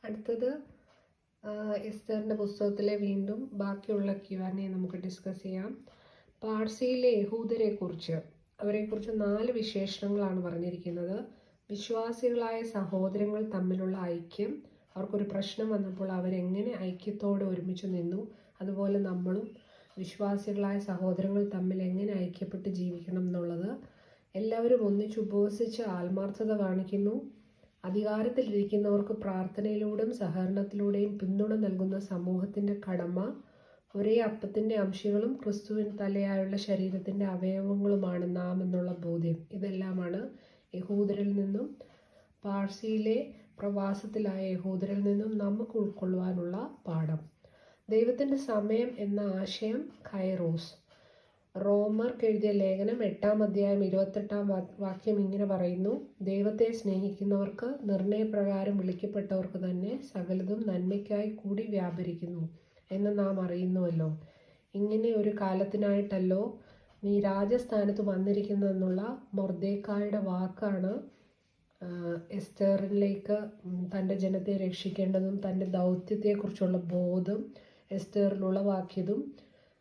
അടുത്തത് എസ്തറിൻ്റെ പുസ്തകത്തിലെ വീണ്ടും ബാക്കിയുള്ള Q&A നമുക്ക് ഡിസ്കസ് ചെയ്യാം. പാർസിയിലെ യഹൂദരെക്കുറിച്ച് അവരെക്കുറിച്ച് 4 വിശേഷണങ്ങളാണ് പറഞ്ഞിരിക്കുന്നത്. വിശ്വാസികളായ സഹോദരങ്ങൾ തമ്മിലുള്ള ഐക്യം, അവർക്കൊരു പ്രശ്നം വന്നപ്പോൾ അവരെങ്ങനെ ഐക്യത്തോടെ ഒരുമിച്ച് നിന്നു, അതുപോലെ നമ്മളും വിശ്വാസികളായ സഹോദരങ്ങൾ തമ്മിൽ എങ്ങനെ ഐക്യപ്പെട്ട് ജീവിക്കണം എന്നുള്ളത്, എല്ലാവരും ഒന്നിച്ച് ഉപവസിച്ച് ആത്മാർത്ഥത കാണിക്കുന്നു, അധികാരത്തിലിരിക്കുന്നവർക്ക് പ്രാർത്ഥനയിലൂടെയും സഹകരണത്തിലൂടെയും പിന്തുണ നൽകുന്ന സമൂഹത്തിൻ്റെ കടമ, ഒരേ അപ്പത്തിൻ്റെ അംശികളും ക്രിസ്തുവിൻ തലയായുള്ള ശരീരത്തിൻ്റെ അവയവങ്ങളുമാണ് നാം എന്നുള്ള ബോധ്യം. ഇതെല്ലാമാണ് യഹൂദരിൽ നിന്നും പാർസിയിലെ പ്രവാസത്തിലായ യഹൂദരിൽ നിന്നും നമുക്ക് ഉൾക്കൊള്ളുവാനുള്ള പാഠം. ദൈവത്തിൻ്റെ സമയം എന്ന ആശയം കൈറോസ്. റോമർക്ക് എഴുതിയ ലേഖനം 8-ാം അധ്യായം 28-ാം വാക്യം ഇങ്ങനെ പറയുന്നു: ദൈവത്തെ സ്നേഹിക്കുന്നവർക്ക് നിർണയപ്രകാരം വിളിക്കപ്പെട്ടവർക്ക് തന്നെ സകലതും നന്മയ്ക്കായി കൂടി വ്യാപരിക്കുന്നു എന്ന് നാം അറിയുന്നുവല്ലോ. ഇങ്ങനെ ഒരു കാലത്തിനായിട്ടല്ലോ നീ രാജസ്ഥാനത്ത് വന്നിരിക്കുന്നതെന്നുള്ള മൊർദെഖായിയുടെ വാക്കാണ് എസ്തേറിലേക്ക് തൻ്റെ ജനത്തെ രക്ഷിക്കേണ്ടതും തൻ്റെ ദൗത്യത്തെക്കുറിച്ചുള്ള ബോധം എസ്തേറിൽ ഉളവാക്കിയതും.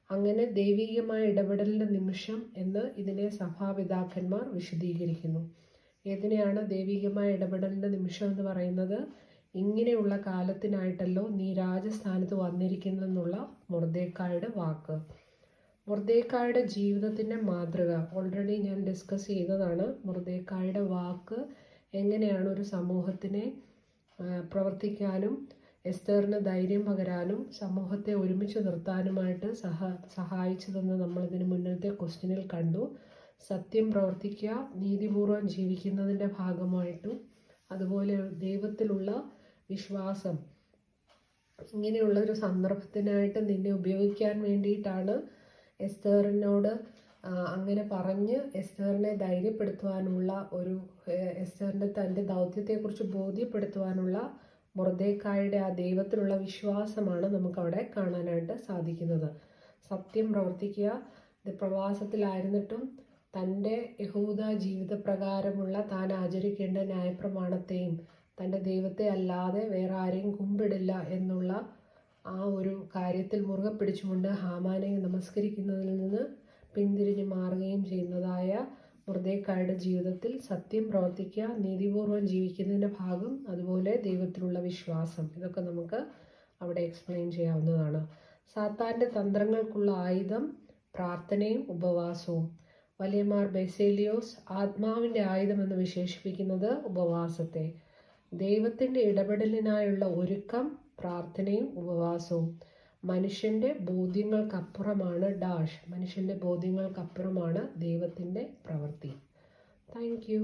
അങ്ങനെ ദൈവികമായ ഇടപെടലിൻ്റെ നിമിഷം എന്ന് ഇതിനെ സഭാപിതാക്കന്മാർ വിശദീകരിക്കുന്നു. ഏതിനെയാണ് ദൈവികമായ ഇടപെടലിൻ്റെ നിമിഷം എന്ന് പറയുന്നത്? ഇങ്ങനെയുള്ള കാലത്തിനായിട്ടല്ലോ നീ രാജസ്ഥാനത്ത് വന്നിരിക്കുന്നതെന്നുള്ള മൊർദെഖായിയുടെ വാക്ക്. മൊർദെഖായിയുടെ ജീവിതത്തിൻ്റെ മാതൃക ഓൾറെഡി ഞാൻ ഡിസ്കസ് ചെയ്തതാണ്. മൊർദെഖായിയുടെ വാക്ക് എങ്ങനെയാണ് ഒരു സമൂഹത്തിനെ പ്രവർത്തിക്കാനും എസ്തേറിന് ധൈര്യം പകരാനും സമൂഹത്തെ ഒരുമിച്ച് നിർത്താനുമായിട്ട് സഹായിച്ചതെന്ന് നമ്മളിതിന് മുന്നത്തെ ക്വസ്റ്റ്യനിൽ കണ്ടു. സത്യം പ്രവർത്തിക്കുക, നീതിപൂർവം ജീവിക്കുന്നതിൻ്റെ ഭാഗമായിട്ടും അതുപോലെ ദൈവത്തിലുള്ള വിശ്വാസം, ഇങ്ങനെയുള്ളൊരു സന്ദർഭത്തിനായിട്ട് നിന്നെ ഉപയോഗിക്കാൻ വേണ്ടിയിട്ടാണ് എസ്തേറിനോട് അങ്ങനെ പറഞ്ഞ് എസ്തേറിനെ ധൈര്യപ്പെടുത്തുവാനുള്ള എസ്തേറിൻ്റെ തൻ്റെ ദൗത്യത്തെക്കുറിച്ച് ബോധ്യപ്പെടുത്തുവാനുള്ള മൊർദെഖായിയുടെ ആ ദൈവത്തിലുള്ള വിശ്വാസമാണ് നമുക്കവിടെ കാണാനായിട്ട് സാധിക്കുന്നത്. സത്യം പ്രവർത്തിക്കുക, പ്രവാസത്തിലായിരുന്നിട്ടും തൻ്റെ യഹൂദ ജീവിതപ്രകാരമുള്ള താൻ ആചരിക്കേണ്ട ന്യായപ്രമാണത്തെയും തൻ്റെ ദൈവത്തെ അല്ലാതെ വേറെ ആരെയും കുമ്പിടില്ല എന്നുള്ള ആ ഒരു കാര്യത്തിൽ മുറുകെ പിടിച്ചുകൊണ്ട് ഹാമാനെ നമസ്കരിക്കുന്നതിൽ നിന്ന് പിന്തിരിഞ്ഞ് മാറുകയും ചെയ്യുന്നതായ മൊർദെഖായിയുടെ ജീവിതത്തിൽ സത്യം പ്രവർത്തിക്കുക, നീതിപൂർവം ജീവിക്കുന്നതിൻ്റെ ഭാഗം, അതുപോലെ ദൈവത്തിലുള്ള വിശ്വാസം, ഇതൊക്കെ നമുക്ക് അവിടെ എക്സ്പ്ലെയിൻ ചെയ്യാവുന്നതാണ്. സാത്താൻ്റെ തന്ത്രങ്ങൾക്കുള്ള ആയുധം പ്രാർത്ഥനയും ഉപവാസവും. വലിയമാർ ബെസേലിയോസ് ആത്മാവിൻ്റെ ആയുധമെന്ന് വിശേഷിപ്പിക്കുന്നത് ഉപവാസത്തെ. ദൈവത്തിൻ്റെ ഇടപെടലിനായുള്ള ഒരുക്കം പ്രാർത്ഥനയും ഉപവാസവും. മനുഷ്യൻ്റെ ബോധ്യങ്ങൾക്കപ്പുറമാണ് മനുഷ്യൻ്റെ ബോധ്യങ്ങൾക്കപ്പുറമാണ് ദൈവത്തിൻ്റെ പ്രവൃത്തി. Thank you.